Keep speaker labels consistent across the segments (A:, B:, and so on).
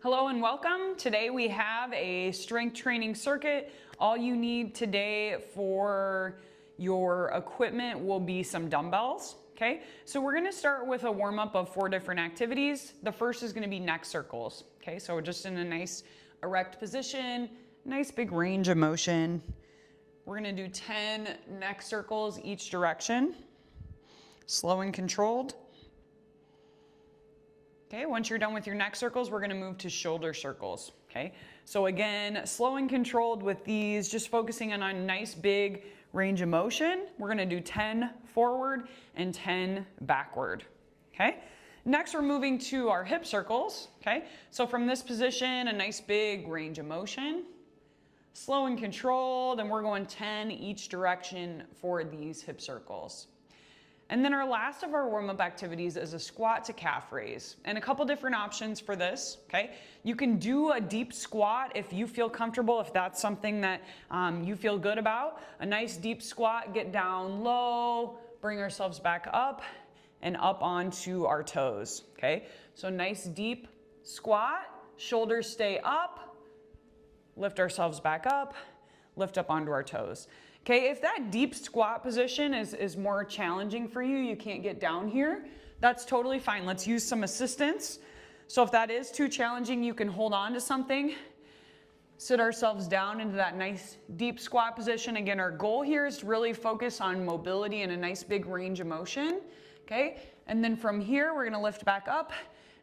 A: Hello and welcome. Today we have a strength training circuit. All you need today for your equipment will be some dumbbells. Okay, so we're going to start with a warm-up of 4 different activities. The first is going to be neck circles. Okay, so we're just in a nice erect position, nice big range of motion. We're going to do 10 neck circles each direction, slow and controlled. Okay, once you're done with your neck circles, we're gonna move to shoulder circles, okay? So again, slow and controlled with these, just focusing on a nice big range of motion. We're gonna do 10 forward and 10 backward, okay? Next, we're moving to our hip circles, okay? So from this position, a nice big range of motion, slow and controlled, and we're going 10 each direction for these hip circles. And then our last of our warm-up activities is a squat to calf raise. And a couple different options for this, okay? You can do a deep squat if you feel comfortable, if that's something that you feel good about. A nice deep squat, get down low, bring ourselves back up and up onto our toes, okay? So nice deep squat, shoulders stay up, lift ourselves back up, lift up onto our toes. Okay, if that deep squat position is more challenging for you, you can't get down here, that's totally fine. Let's use some assistance. So if that is too challenging, you can hold on to something, sit ourselves down into that nice deep squat position. Again, our goal here is to really focus on mobility and a nice big range of motion, okay? And then from here, we're gonna lift back up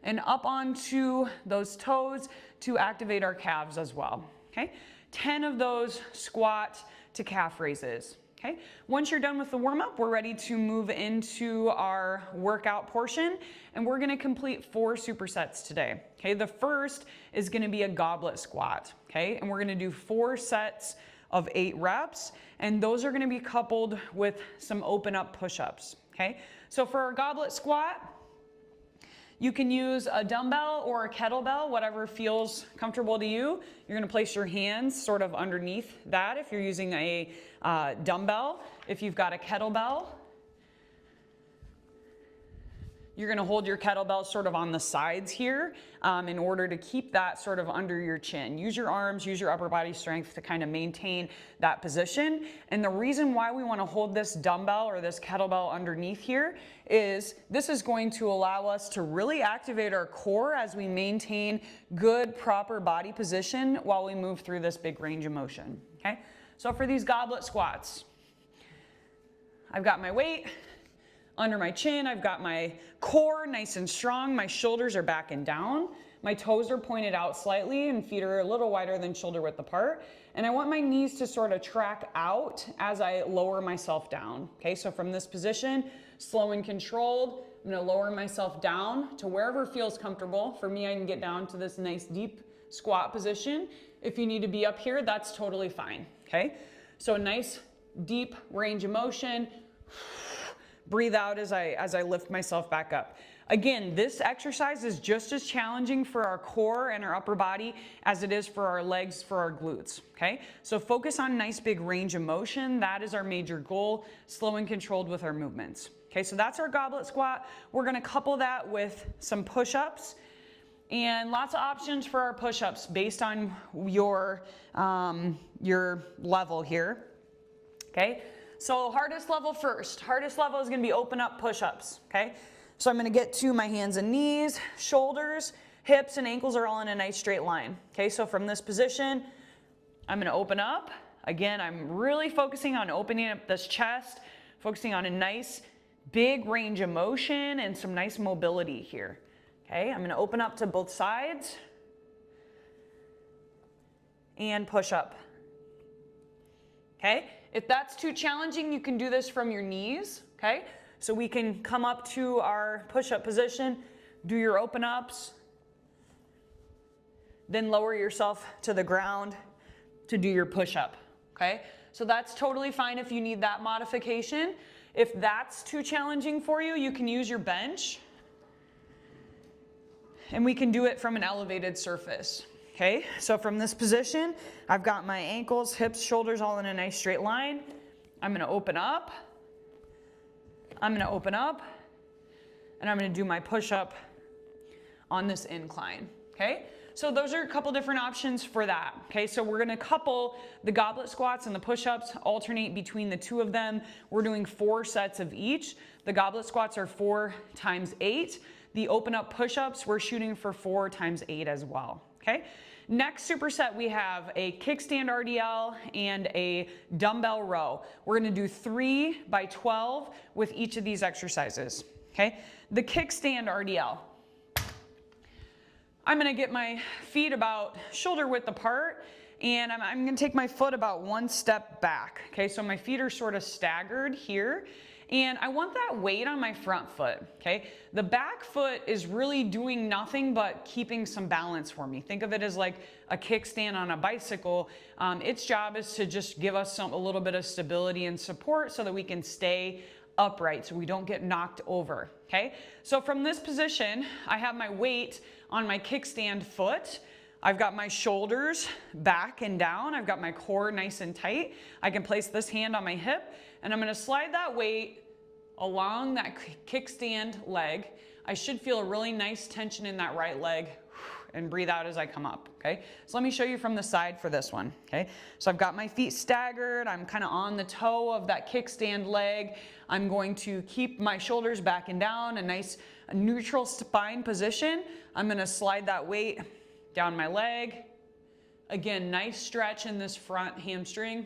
A: and up onto those toes to activate our calves as well, okay? 10 of those squat to calf raises, okay? Once you're done with the warm-up, we're ready to move into our workout portion, and we're gonna complete 4 supersets today, okay? The first is gonna be a goblet squat, okay? And we're gonna do 4 sets of 8 reps, and those are gonna be coupled with some open up push-ups, okay? So for our goblet squat, you can use a dumbbell or a kettlebell, whatever feels comfortable to you. You're gonna place your hands sort of underneath that if you're using a dumbbell. If you've got a kettlebell, you're gonna hold your kettlebell sort of on the sides here in order to keep that sort of under your chin. Use your arms, use your upper body strength to kind of maintain that position. And the reason why we wanna hold this dumbbell or this kettlebell underneath here is this is going to allow us to really activate our core as we maintain good, proper body position while we move through this big range of motion, okay? So for these goblet squats, I've got my weight under my chin, I've got my core nice and strong, my shoulders are back and down, my toes are pointed out slightly and feet are a little wider than shoulder width apart, and I want my knees to sort of track out as I lower myself down, okay? So from this position, slow and controlled, I'm gonna lower myself down to wherever feels comfortable. For me, I can get down to this nice deep squat position. If you need to be up here, that's totally fine, okay? So a nice deep range of motion. Breathe out as I lift myself back up. Again, this exercise is just as challenging for our core and our upper body as it is for our legs, for our glutes, okay? So focus on nice big range of motion. That is our major goal, slow and controlled with our movements. Okay, so that's our goblet squat. We're gonna couple that with some push-ups and lots of options for our push-ups based on your level here, okay? So hardest level first. Hardest level is gonna be open up push-ups, okay? So I'm gonna get to my hands and knees, shoulders, hips, and ankles are all in a nice straight line. Okay, so from this position, I'm gonna open up. Again, I'm really focusing on opening up this chest, focusing on a nice big range of motion and some nice mobility here. Okay, I'm gonna open up to both sides and push up. Okay, if that's too challenging, you can do this from your knees, okay? So we can come up to our push-up position, do your open ups, then lower yourself to the ground to do your push-up, okay? So that's totally fine if you need that modification. If that's too challenging for you, you can use your bench, and we can do it from an elevated surface. Okay, so from this position, I've got my ankles, hips, shoulders all in a nice straight line. I'm gonna open up, I'm gonna open up, and I'm gonna do my push-up on this incline, okay? So those are a couple different options for that. Okay, so we're gonna couple the goblet squats and the push-ups, alternate between the two of them. We're doing 4 sets of each. The goblet squats are 4 times 8. The open up push-ups, we're shooting for 4 times 8 as well. Okay. Next superset, we have a kickstand RDL and a dumbbell row. We're gonna do 3 by 12 with each of these exercises, okay? The kickstand RDL. I'm gonna get my feet about shoulder width apart, and I'm gonna take my foot about 1 step back, okay? So my feet are sort of staggered here. And I want that weight on my front foot, okay? The back foot is really doing nothing but keeping some balance for me. Think of it as like a kickstand on a bicycle. Its job is to just give us a little bit of stability and support so that we can stay upright so we don't get knocked over, okay? So from this position, I have my weight on my kickstand foot. I've got my shoulders back and down. I've got my core nice and tight. I can place this hand on my hip, and I'm gonna slide that weight along that kickstand leg. I should feel a really nice tension in that right leg, and breathe out as I come up, okay? So let me show you from the side for this one, okay? So I've got my feet staggered. I'm kind of on the toe of that kickstand leg. I'm going to keep my shoulders back and down, a nice neutral spine position. I'm gonna slide that weight down my leg. Again, nice stretch in this front hamstring.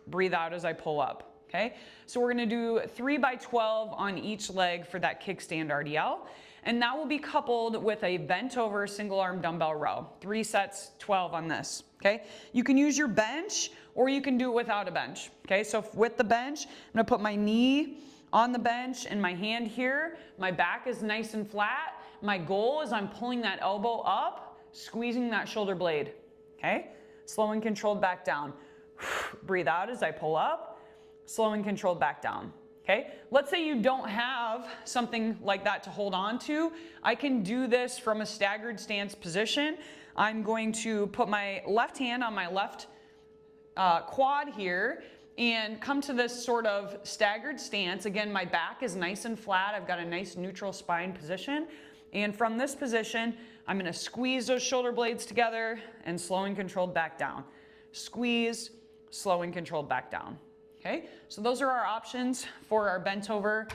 A: Breathe out as I pull up, okay? So we're gonna do 3 by 12 on each leg for that kickstand RDL. And that will be coupled with a bent over single arm dumbbell row. 3 sets, 12 on this, okay? You can use your bench or you can do it without a bench, okay? So with the bench, I'm gonna put my knee on the bench and my hand here. My back is nice and flat. My goal is I'm pulling that elbow up, squeezing that shoulder blade, okay? Slow and controlled back down. Breathe out as I pull up, slow and controlled back down, okay? Let's say you don't have something like that to hold on to. I can do this from a staggered stance position. I'm going to put my left hand on my left quad here and come to this sort of staggered stance. Again, my back is nice and flat. I've got a nice neutral spine position. And from this position, I'm gonna squeeze those shoulder blades together and slow and controlled back down. Squeeze, slow and controlled back down, okay? So those are our options for our bent over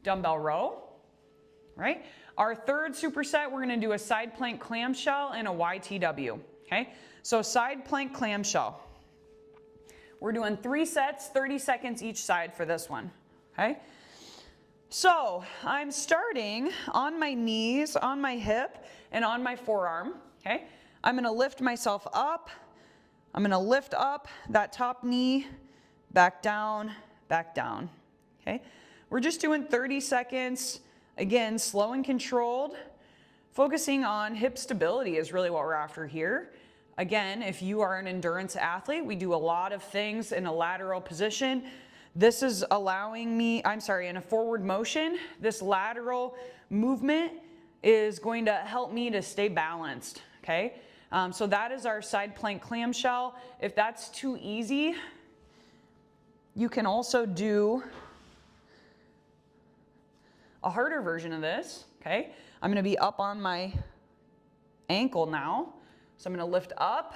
A: dumbbell row, right? Our third superset, we're gonna do a side plank clamshell and a YTW, okay? So side plank clamshell. We're doing 3 sets, 30 seconds each side for this one, okay? So I'm starting on my knees, on my hip, and on my forearm, okay? I'm gonna lift myself up. I'm gonna lift up that top knee, back down, okay? We're just doing 30 seconds. Again, slow and controlled. Focusing on hip stability is really what we're after here. Again, if you are an endurance athlete, we do a lot of things in a lateral position. This is allowing me, in a forward motion, this lateral movement is going to help me to stay balanced, okay? So that is our side plank clamshell. If that's too easy, you can also do a harder version of this, okay? I'm gonna be up on my ankle now. So I'm gonna lift up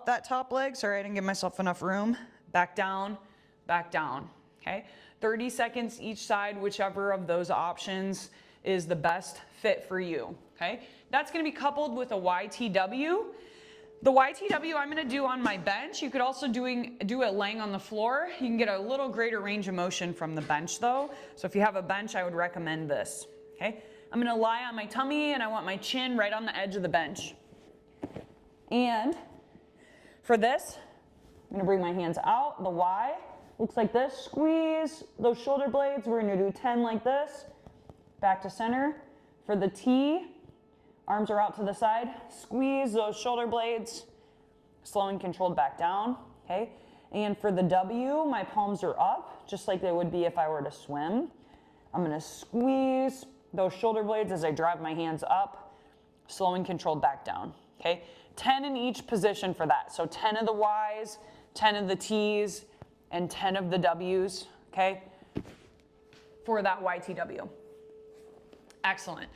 A: that top leg. Sorry, I didn't give myself enough room. Back down, okay? 30 seconds each side, whichever of those options is the best fit for you, okay? That's gonna be coupled with a YTW. The YTW I'm gonna do on my bench. You could also do it laying on the floor. You can get a little greater range of motion from the bench though. So if you have a bench, I would recommend this, okay? I'm gonna lie on my tummy and I want my chin right on the edge of the bench. And for this, I'm gonna bring my hands out, the Y. Looks like this, squeeze those shoulder blades. We're gonna do 10 like this, back to center. For the T, arms are out to the side. Squeeze those shoulder blades, slow and controlled back down, okay? And for the W, my palms are up, just like they would be if I were to swim. I'm gonna squeeze those shoulder blades as I drive my hands up, slow and controlled back down, okay? 10 in each position for that. So 10 of the Ys, 10 of the T's, and 10 of the W's, okay? For that YTW. Excellent.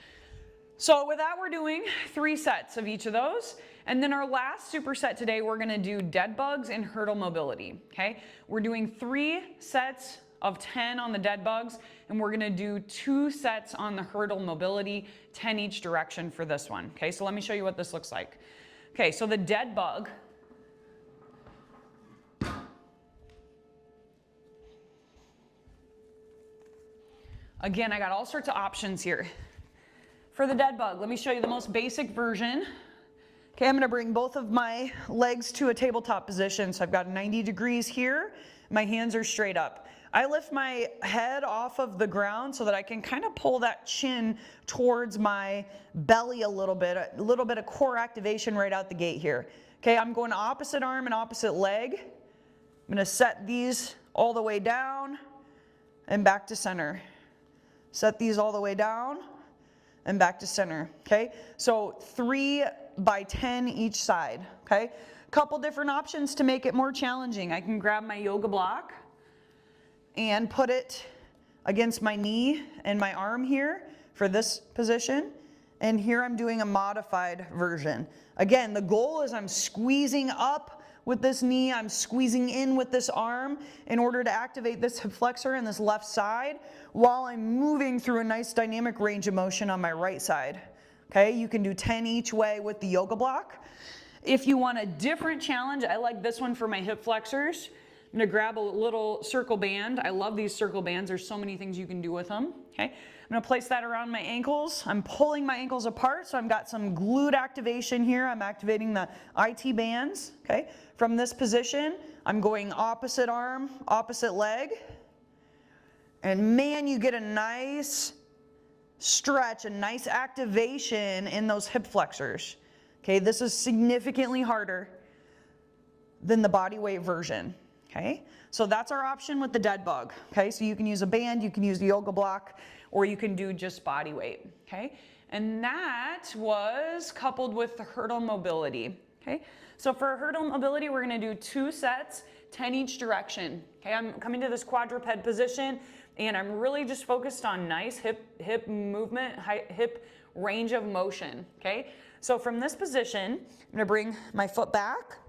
A: So with that, we're doing 3 sets of each of those. And then our last superset today, we're gonna do dead bugs and hurdle mobility, okay? We're doing 3 sets of 10 on the dead bugs, and we're gonna do 2 sets on the hurdle mobility, 10 each direction for this one, okay? So let me show you what this looks like. Okay, so the dead bug. Again, I got all sorts of options here. For the dead bug, let me show you the most basic version. Okay, I'm gonna bring both of my legs to a tabletop position. So I've got 90 degrees here. My hands are straight up. I lift my head off of the ground so that I can kind of pull that chin towards my belly a little bit of core activation right out the gate here. Okay, I'm going opposite arm and opposite leg. I'm gonna set these all the way down and back to center. Set these all the way down and back to center, okay? So 3 by 10 each side, okay? Couple different options to make it more challenging. I can grab my yoga block and put it against my knee and my arm here for this position. And here I'm doing a modified version. Again, the goal is I'm squeezing up with this knee, I'm squeezing in with this arm in order to activate this hip flexor and this left side while I'm moving through a nice dynamic range of motion on my right side. Okay, you can do 10 each way with the yoga block. If you want a different challenge, I like this one for my hip flexors. I'm gonna grab a little circle band. I love these circle bands. There's so many things you can do with them. Okay, I'm gonna place that around my ankles. I'm pulling my ankles apart, so I've got some glute activation here. I'm activating the IT bands, okay? From this position, I'm going opposite arm, opposite leg. And man, you get a nice stretch, a nice activation in those hip flexors. Okay, this is significantly harder than the body weight version. Okay, so that's our option with the dead bug. Okay, so you can use a band, you can use the yoga block, or you can do just body weight. Okay, and that was coupled with the hurdle mobility. Okay, so for hurdle mobility, we're gonna do 2 sets, 10 each direction. Okay, I'm coming to this quadruped position, and I'm really just focused on nice hip movement, hip range of motion. Okay, so from this position, I'm gonna bring my foot back.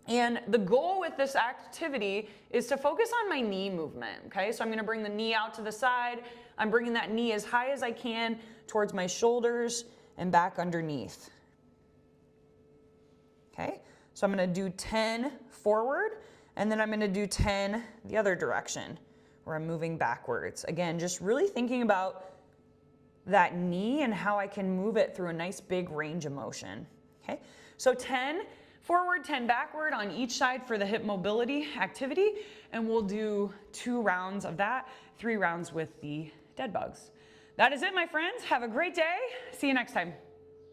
A: And the goal with this activity is to focus on my knee movement, okay? So I'm gonna bring the knee out to the side. I'm bringing that knee as high as I can towards my shoulders and back underneath. Okay, so I'm gonna do 10 forward, and then I'm gonna do 10 the other direction, where I'm moving backwards. Again, just really thinking about that knee and how I can move it through a nice big range of motion, okay? So 10 forward, 10 backward on each side for the hip mobility activity, and we'll do 2 rounds of that, 3 rounds with the dead bugs. That is it, my friends. Have a great day. See you next time.